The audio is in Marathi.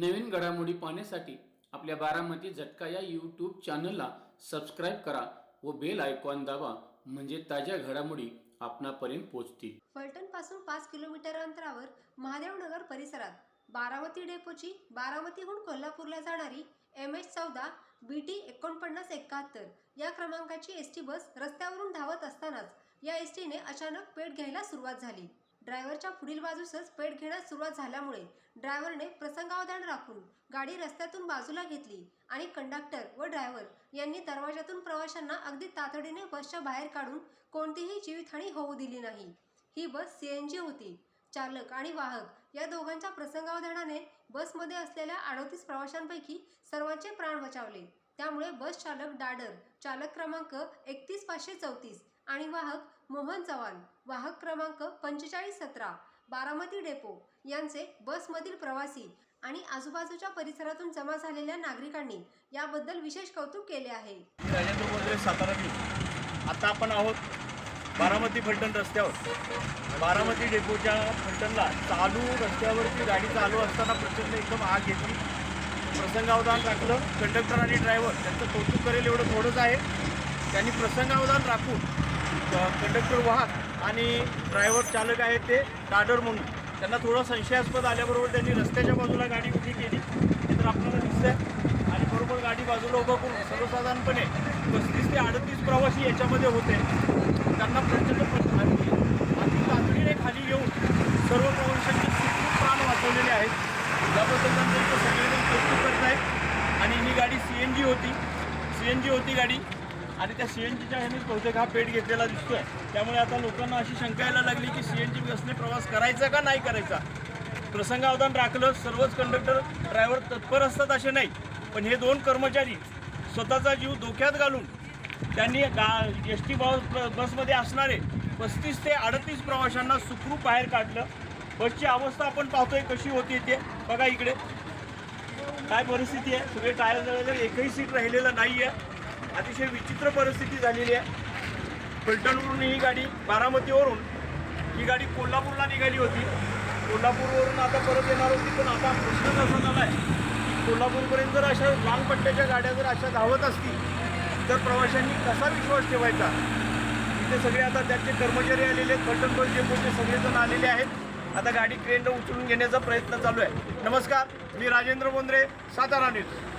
नवीन घडामोडी पाहण्यासाठी आपल्या बारामती झटका या यूट्यूब चॅनलला सबस्क्राईब करा व बेल आयकॉन दाबा, म्हणजे ताज्या घडामोडी आपणापर्यंत पोहोचतील। फलटण पासून 5 किलोमीटर अंतरावर महादेवनगर परिसरात बारामती डेपोची बारामतीहून कोल्हापूरला जाणारी MH14 BT 4971 या क्रमांकाची एसटी बस रस्त्यावरून धावत असतानाच या एसटीने अचानक पेट घ्यायला सुरुवात झाली। ड्रायव्हरच्या पुढील बाजूसच पेट घेण्यास सुरुवात झाल्यामुळे ड्रायव्हरने प्रसंगावधान राखून गाडी रस्त्यातून बाजूला घेतली आणि कंडक्टर व ड्रायव्हर यांनी दरवाजातून प्रवाशांना अगदी तातडीने बसच्या बाहेर काढून कोणतीही जीवितहानी होऊ दिली नाही। ही बस CNG होती। चालक आणि वाहक या दोघांच्या प्रसंगावधानाने बसमध्ये असलेल्या 38 प्रवाशांपैकी सर्वांचे प्राण वाचवले। त्यामुळे बस चालक डाडर, चालक क्रमांक 31534 आणि वाहक मोहन चव्हाण, वाहक क्रमांक 4517 बारामती डेपो यांचे बसमधील प्रवासी आणि आजूबाजूच्या परिसरातून जमा झालेल्या नागरिकांनी याबद्दल विशेष कौतुक केले आहे। राजेंद्र बोंद्रे, सातारा न्यूज। आता आपण आहोत बारामती फलटण रस्त्यावर। बारामती डेपोच्या फलटणला चालू रस्त्यावरची गाडी चालू असताना प्रचंड एकदम आग घेतली। प्रसंगावधान राखलं। कंडक्टर आणि ड्रायव्हर त्यांचं कौतुक करेल एवढं थोडंच आहे। त्यांनी प्रसंगावधान राखून कंडक्टर, वाहक आणि ड्रायव्हर चालक आहेत ते डाडर म्हणून त्यांना थोडं संशयास्पद आल्याबरोबर त्यांनी रस्त्याच्या बाजूला गाडी उभी केली। तर आपल्याला दिसतंय आणि बरोबर गाडी बाजूला उभं करून सर्वसाधारणपणे 35 ते 38 प्रवासी याच्यामध्ये होते। त्यांना प्रचंड अति तातडीने खाली येऊन सर्व प्रवाशांचे खूप प्राण वाचवलेले आहेत। याबद्दल त्यांचं सगळेजण कौतुक करत आहेत। आणि ही गाडी CNG होती गाडी आणि त्या CNGच्या ह्यानेच बहुतेक हा पेट घेतलेला दिसतोय। त्यामुळे आता लोकांना अशी शंका यायला लागली की CNG बसने प्रवास करायचा का नाही करायचा। प्रसंगावधान राखलं। सर्वच कंडक्टर, ड्रायव्हर तत्पर असतात असे नाही, पण हे दोन कर्मचारी स्वतःचा जीव धोक्यात घालून त्यांनी ST बसमध्ये असणारे 35 ते 38 प्रवाशांना सुखरूप बाहेर काढलं। बसची अवस्था आपण पाहतोय कशी होती ते बघा। इकडे काय परिस्थिती आहे, सगळे टायर जळलेले, एकही सीट राहिलेलं नाही आहे। अतिशय विचित्र परिस्थिती झालेली आहे। फलटणवरून ही गाडी, बारामतीवरून ही गाडी कोल्हापूरला निघाली होती। कोल्हापूरवरून आता परत येणार होती, पण आता प्रश्न असा झाला आहे की कोल्हापूरपर्यंत जर अशा लांब पट्ट्याच्या गाड्या जर अशा धावत असतील तर प्रवाशांनी कसा विश्वास ठेवायचा। इथे सगळे आता त्याचे कर्मचारी आलेले आहेत, फलटण बस डेपोचे सगळेजण आलेले आहेत। आता गाडी क्रेनला उचलून घेण्याचा प्रयत्न चालू आहे। नमस्कार, मी राजेंद्र बोंद्रे, सातारा न्यूज।